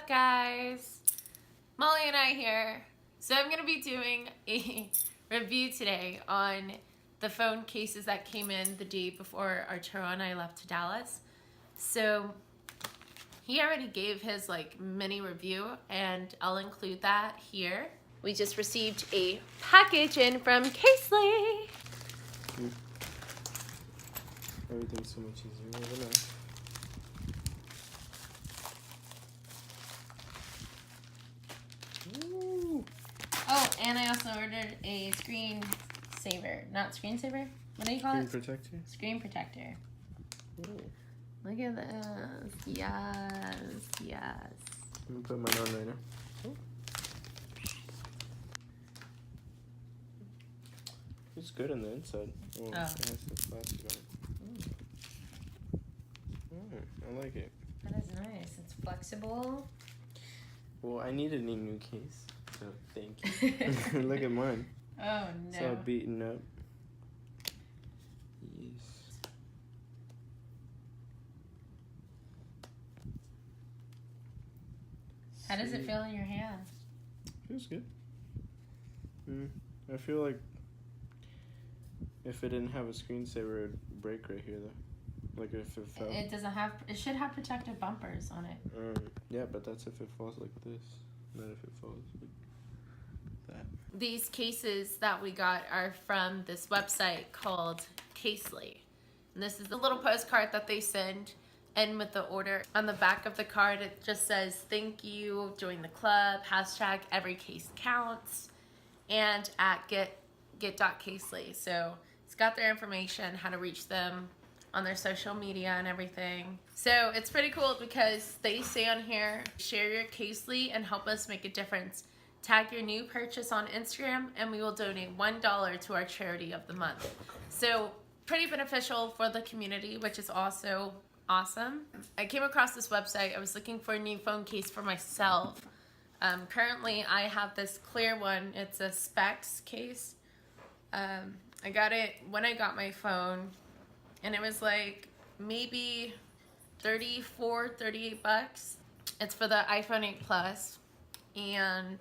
guys? Molly and I here. So I'm going to be doing a review today on the phone cases that came in the day before Arturo and I left to Dallas. So he already gave his mini review and I'll include that here. We just received a package in from Casely. Everything's so much easier overnight. Ooh. Oh, and I also ordered a screen saver. Not screensaver? What do you call it? Screen protector? Screen protector. Ooh. Look at this. Yes, yes. I'm gonna put mine on right now. Oh. It's good on the inside. Oh, it has the plastic on it. I like it. That is nice. It's flexible. Well, I need a new case, so thank you. Look at mine. Oh, no. It's all beaten up. Yes. How does it feel in your hand? Feels good. I feel like if it didn't have a screensaver, it'd break right here, though. Like if it fell. It doesn't have. It should have protective bumpers on it. Yeah, but that's if it falls like this, not if it falls like that. These cases that we got are from this website called Casely. And this is the little postcard that they send in with the order. On the back of the card, it just says, "Thank you, join the club, hashtag every case counts," and at get.casely. So it's got their information, how to reach them on their social media and everything. So it's pretty cool because they say on here, share your Casely and help us make a difference. Tag your new purchase on Instagram and we will donate $1 to our charity of the month. So pretty beneficial for the community, which is also awesome. I came across this website. I was looking for a new phone case for myself. Currently I have this clear one. It's a Specs case. I got it when I got my phone, and it was like maybe 34, 38 bucks. It's for the iPhone 8 Plus. And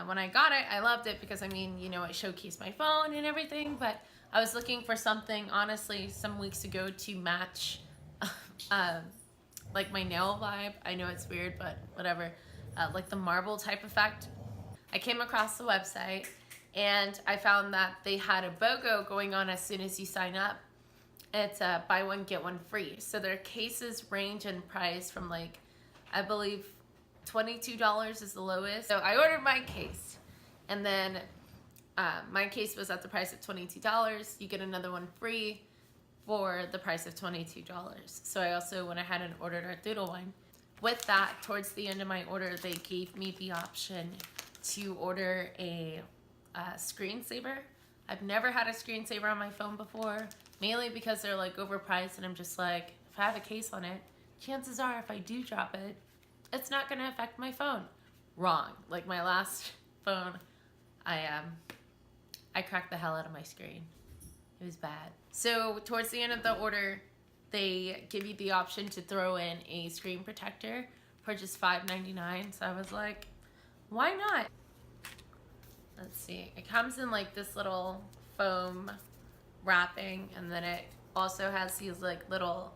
when I got it, I loved it because, I mean, you know, it showcased my phone and everything, but I was looking for something, honestly, some weeks ago to match like my nail vibe. I know it's weird, but whatever. Like the marble type effect. I came across the website and I found that they had a BOGO going on as soon as you sign up. It's a buy one, get one free. So their cases range in price from I believe $22 is the lowest. So I ordered my case, and then my case was at the price of $22. You get another one free for the price of $22. So I also went ahead and ordered our doodle one. With that, towards the end of my order, they gave me the option to order a screensaver. I've never had a screensaver on my phone before, mainly because they're overpriced, and I'm just like, if I have a case on it, chances are if I do drop it, it's not gonna affect my phone. Wrong. Like my last phone, I cracked the hell out of my screen. It was bad. So towards the end of the order, they give you the option to throw in a screen protector for just $5.99. So I was like, why not? Let's see. It comes in this little foam wrapping, and then it also has these little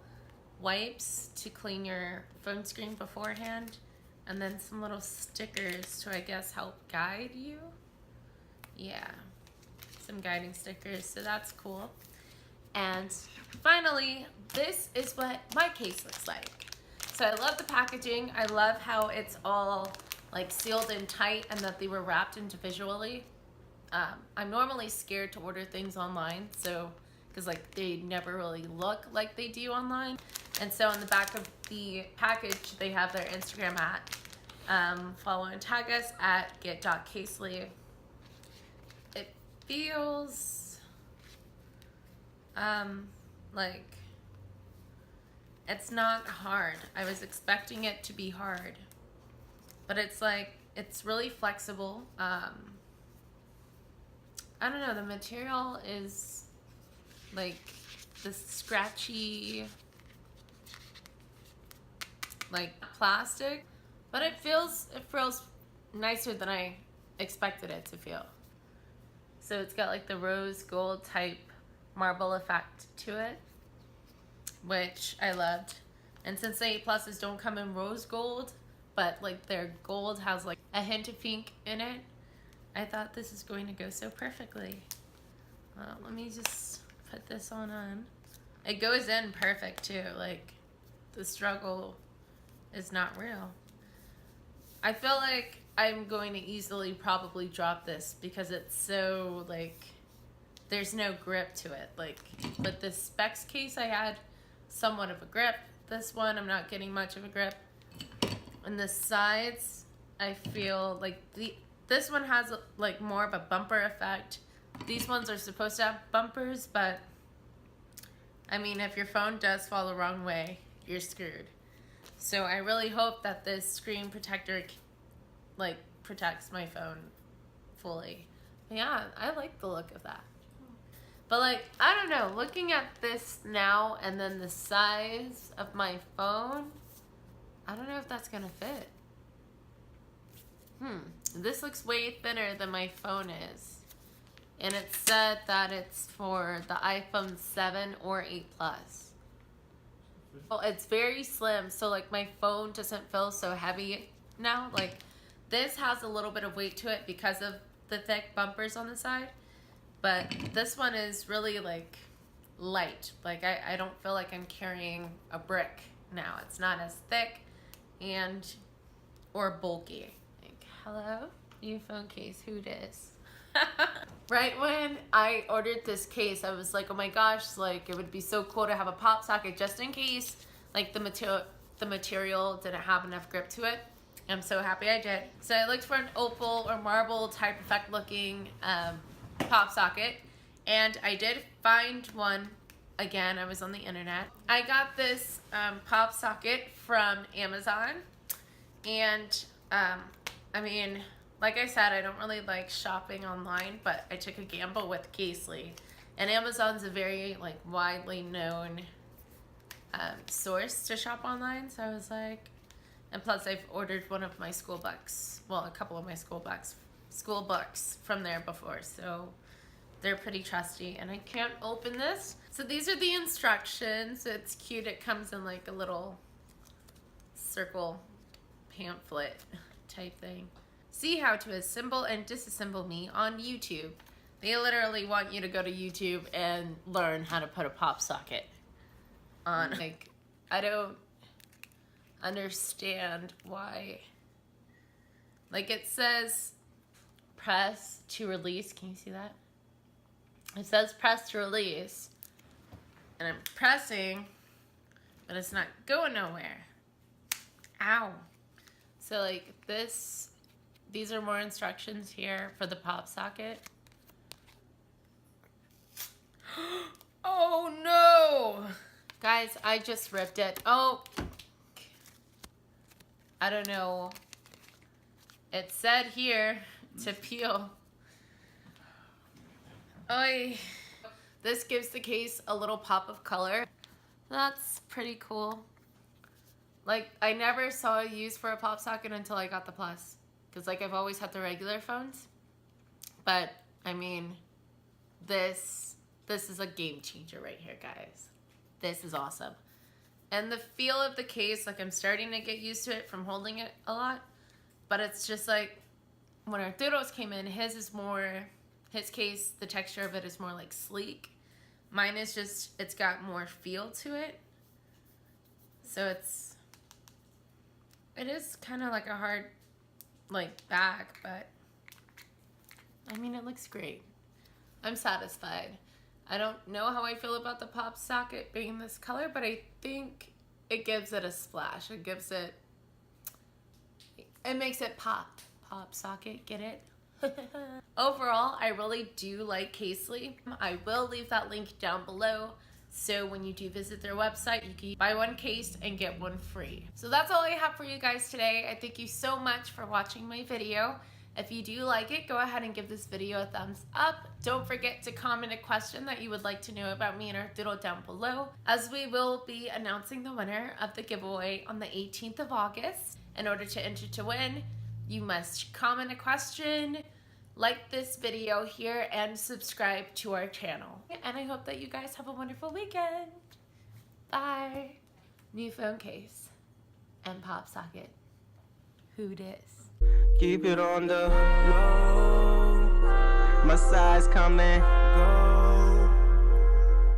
wipes to clean your phone screen beforehand, and then some little stickers to, I guess, help guide you. Yeah, some guiding stickers, so that's cool. And finally, this is what my case looks like. So I love the packaging. I love how it's all sealed in tight and that they were wrapped individually. I'm normally scared to order things online, so because they never really look like they do online. And so on the back of the package, they have their Instagram at. Follow and tag us at get.casely. It feels it's not hard. I was expecting it to be hard, but it's really flexible. I don't know, the material is this scratchy plastic, But it feels nicer than I expected it to feel. So it's got like the rose gold type marble effect to it, which I loved. And since the 8 Pluses don't come in rose gold, but like their gold has like a hint of pink in it, I thought this is going to go so perfectly. Let me just put this on. It goes in perfect too. Like the struggle is not real. I feel like I'm going to easily probably drop this because it's so like there's no grip to it. Like with this Specs case I had somewhat of a grip. This one I'm not getting much of a grip. And the sides I feel like this one has like more of a bumper effect. These ones are supposed to have bumpers, but I mean if your phone does fall the wrong way, you're screwed. So I really hope that this screen protector like protects my phone fully. Yeah, I like the look of that. But like, I don't know, looking at this now and then the size of my phone, I don't know if that's gonna fit. This looks way thinner than my phone is. And it said that it's for the iPhone 7 or 8 Plus. Well, it's very slim, so like my phone doesn't feel so heavy now. Like this has a little bit of weight to it because of the thick bumpers on the side. But this one is really like light. Like I don't feel like I'm carrying a brick now. It's not as thick or bulky. Like, hello, new phone case, who dis? Right when I ordered this case, I was like, oh my gosh, like it would be so cool to have a pop socket just in case like the material didn't have enough grip to it. I'm so happy I did. So I looked for an opal or marble type effect looking pop socket, and I did find one. Again, I was on the internet. I got this pop socket from Amazon, and I mean, like I said, I don't really like shopping online, but I took a gamble with Casely, and Amazon's a very like widely known source to shop online. So I was like, and plus I've ordered one of my school books, well, a couple of my school books from there before, so they're pretty trusty. And I can't open this. So these are the instructions. It's cute. It comes in like a little circle pamphlet type thing. See how to assemble and disassemble me on YouTube. They literally want you to go to YouTube and learn how to put a pop socket on. Like, I don't understand why. Like it says press to release. Can you see that? It says press to release. And I'm pressing, but it's not going nowhere. Ow. So like these are more instructions here for the pop socket. Oh no! Guys, I just ripped it. Oh, I don't know. It said here to peel. Oy. This gives the case a little pop of color. That's pretty cool. Like, I never saw a use for a pop socket until I got the Plus. Because, like, I've always had the regular phones. But, I mean, this is a game changer right here, guys. This is awesome. And the feel of the case, like, I'm starting to get used to it from holding it a lot. But it's just like, when Arturo's came in, his case, the texture of it is more like sleek. Mine is just, it's got more feel to it. So it is kind of like a hard, like, bag, but I mean, it looks great. I'm satisfied. I don't know how I feel about the pop socket being this color, but I think it gives it a splash. It makes it pop. Pop socket, get it? Overall, I really do like Casely. I will leave that link down below, so when you do visit their website, you can buy one case and get one free. So that's all I have for you guys today. I thank you so much for watching my video. If you do like it, go ahead and give this video a thumbs up. Don't forget to comment a question that you would like to know about me and Arturo down below, as we will be announcing the winner of the giveaway on the 18th of August. In order to enter to win, you must comment a question, like this video here, and subscribe to our channel. And I hope that you guys have a wonderful weekend. Bye. New phone case and pop socket. Who dis? Keep it on the low. My size coming. Go.